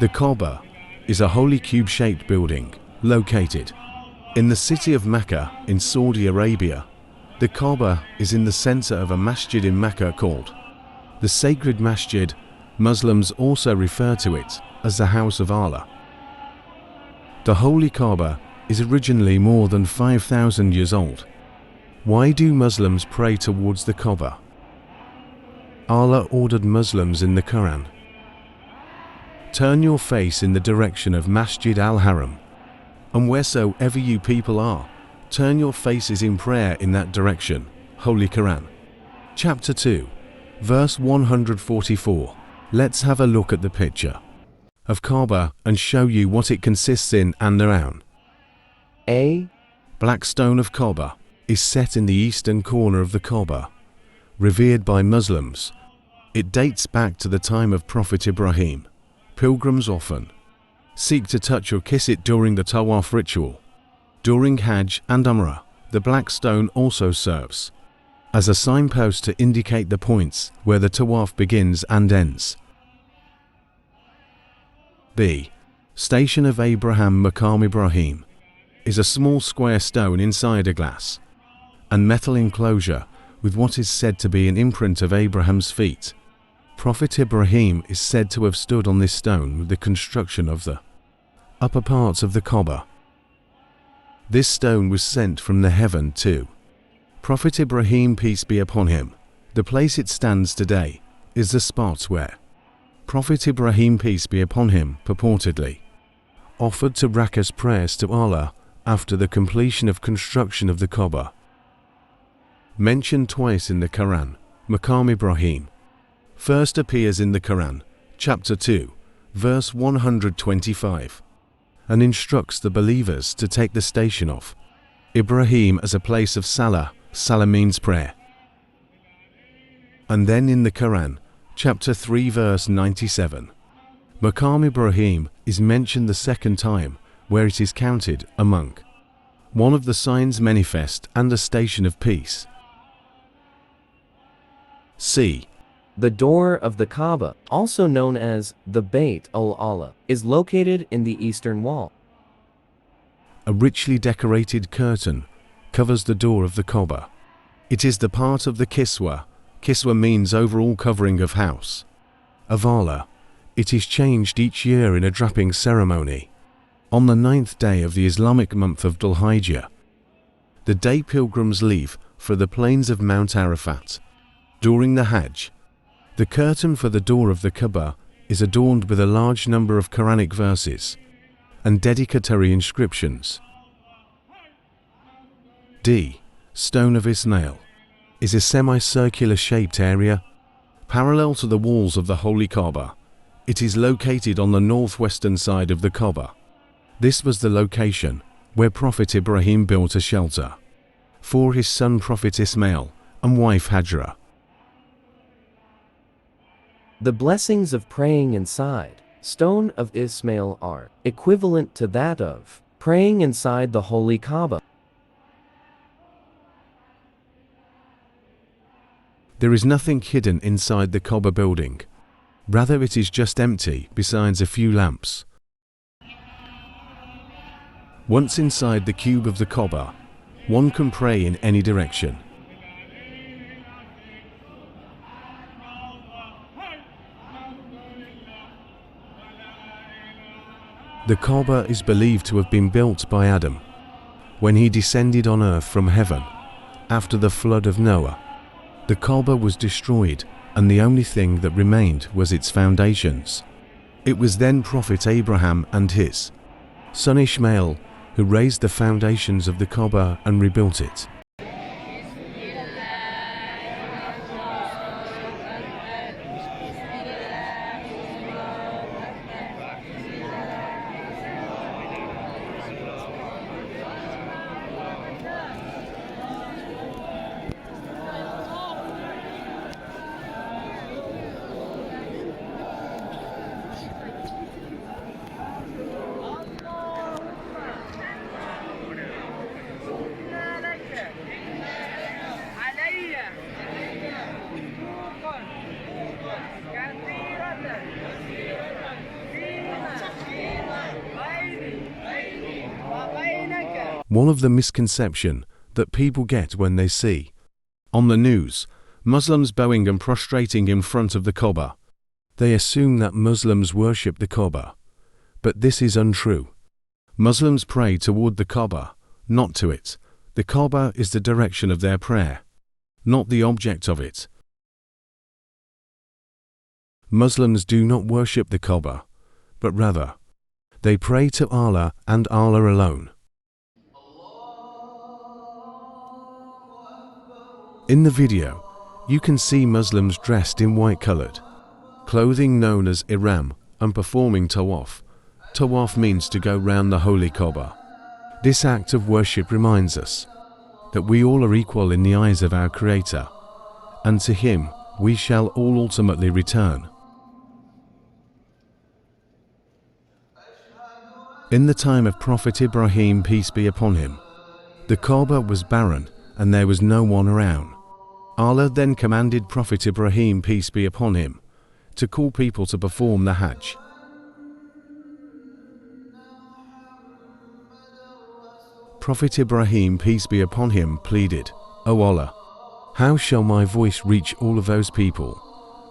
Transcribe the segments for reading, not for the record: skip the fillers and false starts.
The Kaaba is a holy cube-shaped building located in the city of Mecca in Saudi Arabia. The Kaaba is in the center of a masjid in Mecca called the Sacred Masjid. Muslims also refer to it as the House of Allah. The Holy Kaaba is originally more than 5,000 years old. Why do Muslims pray towards the Kaaba? Allah ordered Muslims in the Quran, turn your face in the direction of Masjid al-Haram, and wheresoever you people are, turn your faces in prayer in that direction. Holy Quran. Chapter 2, verse 144. Let's have a look at the picture of Kaaba and show you what it consists in and around. A. Black stone of Kaaba is set in the eastern corner of the Kaaba, revered by Muslims. It dates back to the time of Prophet Ibrahim. Pilgrims often seek to touch or kiss it during the Tawaf ritual. During Hajj and Umrah, the black stone also serves as a signpost to indicate the points where the Tawaf begins and ends. B. Station of Abraham. Maqam Ibrahim is a small square stone inside a glass and metal enclosure with what is said to be an imprint of Abraham's feet. Prophet Ibrahim is said to have stood on this stone with the construction of the upper parts of the Kaaba. This stone was sent from the heaven to Prophet Ibrahim, peace be upon him. The place it stands today is the spot where Prophet Ibrahim, peace be upon him, purportedly offered to rak'ahs prayers to Allah after the completion of construction of the Kaaba. Mentioned twice in the Quran, Maqam Ibrahim first appears in the Quran, chapter 2, verse 125, and instructs the believers to take the station of Ibrahim as a place of salah. Salah means prayer. And then in the Quran, chapter 3, verse 97, Maqam Ibrahim is mentioned the second time, where it is counted among one of the signs manifest and a station of peace. C. The door of the Kaaba, also known as the Bayt al-Allah, is located in the eastern wall. A richly decorated curtain covers the door of the Kaaba. It is the part of the Kiswa. Kiswa means overall covering of house of Allah. It is changed each year in a draping ceremony on the 9th day of the Islamic month of Dhul-Hijjah, the day pilgrims leave for the plains of Mount Arafat. During the Hajj, the curtain for the door of the Kaaba is adorned with a large number of Quranic verses and dedicatory inscriptions. D. Stone of Ismail is a semicircular shaped area parallel to the walls of the Holy Kaaba. It is located on the northwestern side of the Kaaba. This was the location where Prophet Ibrahim built a shelter for his son Prophet Ismail and wife Hajra. The blessings of praying inside Stone of Ismail are equivalent to that of praying inside the Holy Kaaba. There is nothing hidden inside the Kaaba building. Rather, it is just empty besides a few lamps. Once inside the cube of the Kaaba, one can pray in any direction. The Kaaba is believed to have been built by Adam when he descended on earth from heaven after the flood of Noah. The Kaaba was destroyed, and the only thing that remained was its foundations. It was then Prophet Abraham and his son Ishmael who raised the foundations of the Kaaba and rebuilt it. One of the misconception that people get when they see on the news Muslims bowing and prostrating in front of the Kaaba. They assume that Muslims worship the Kaaba, but this is untrue. Muslims pray toward the Kaaba, not to it. The Kaaba is the direction of their prayer, not the object of it. Muslims do not worship the Kaaba, but rather, they pray to Allah and Allah alone. In the video, you can see Muslims dressed in white-colored clothing known as ihram and performing tawaf. Tawaf means to go round the holy Kaaba. This act of worship reminds us that we all are equal in the eyes of our Creator, and to Him we shall all ultimately return. In the time of Prophet Ibrahim, peace be upon him, the Kaaba was barren and there was no one around. Allah then commanded Prophet Ibrahim, peace be upon him, to call people to perform the Hajj. Prophet Ibrahim, peace be upon him, pleaded, "O Allah, how shall my voice reach all of those people?"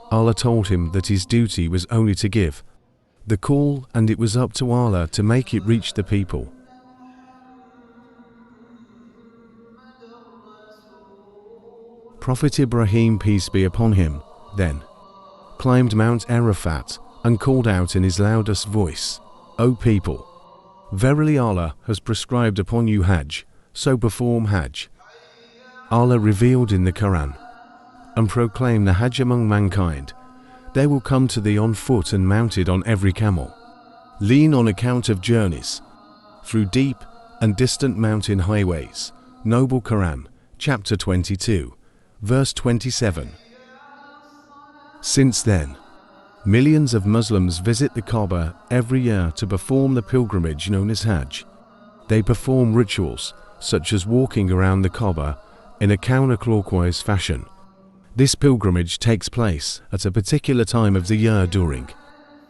Allah told him that his duty was only to give the call, and it was up to Allah to make it reach the people. Prophet Ibrahim, peace be upon him, then climbed Mount Arafat and called out in his loudest voice, "O people, verily Allah has prescribed upon you Hajj, so perform Hajj." Allah revealed in the Quran and proclaimed the Hajj among mankind. They will come to thee on foot and mounted on every camel, lean on account of journeys through deep and distant mountain highways. Noble Quran, chapter 22, verse 27. Since then, millions of Muslims visit the Kaaba every year to perform the pilgrimage known as Hajj. They perform rituals such as walking around the Kaaba in a counterclockwise fashion. This pilgrimage takes place at a particular time of the year during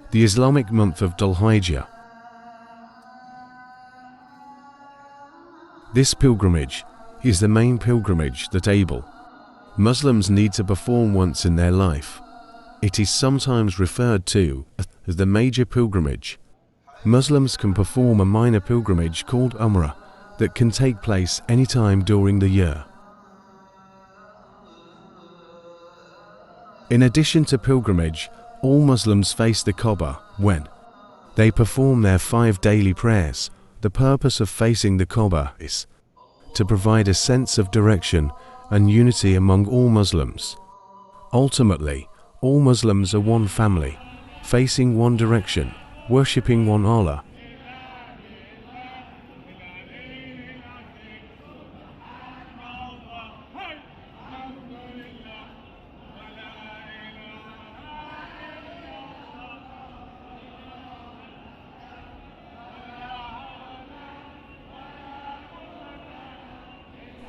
the Islamic month of Dhul-Hijjah. This pilgrimage is the main pilgrimage that able Muslims need to perform once in their life. It is sometimes referred to as the major pilgrimage. Muslims can perform a minor pilgrimage called Umrah that can take place any time during the year. In addition to pilgrimage, all Muslims face the Kaaba when they perform their 5 daily prayers. The purpose of facing the Kaaba is to provide a sense of direction and unity among all Muslims. Ultimately, all Muslims are one family, facing one direction, worshipping one Allah.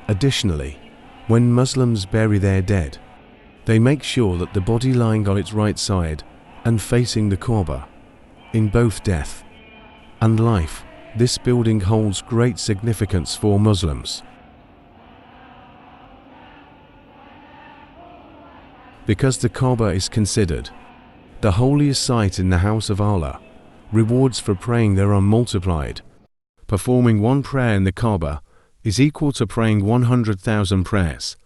Additionally, when Muslims bury their dead, they make sure that the body lying on its right side and facing the Kaaba. In both death and life, this building holds great significance for Muslims. Because the Kaaba is considered the holiest site in the house of Allah, rewards for praying there are multiplied. Performing one prayer in the Kaaba is equal to praying 100,000 prayers.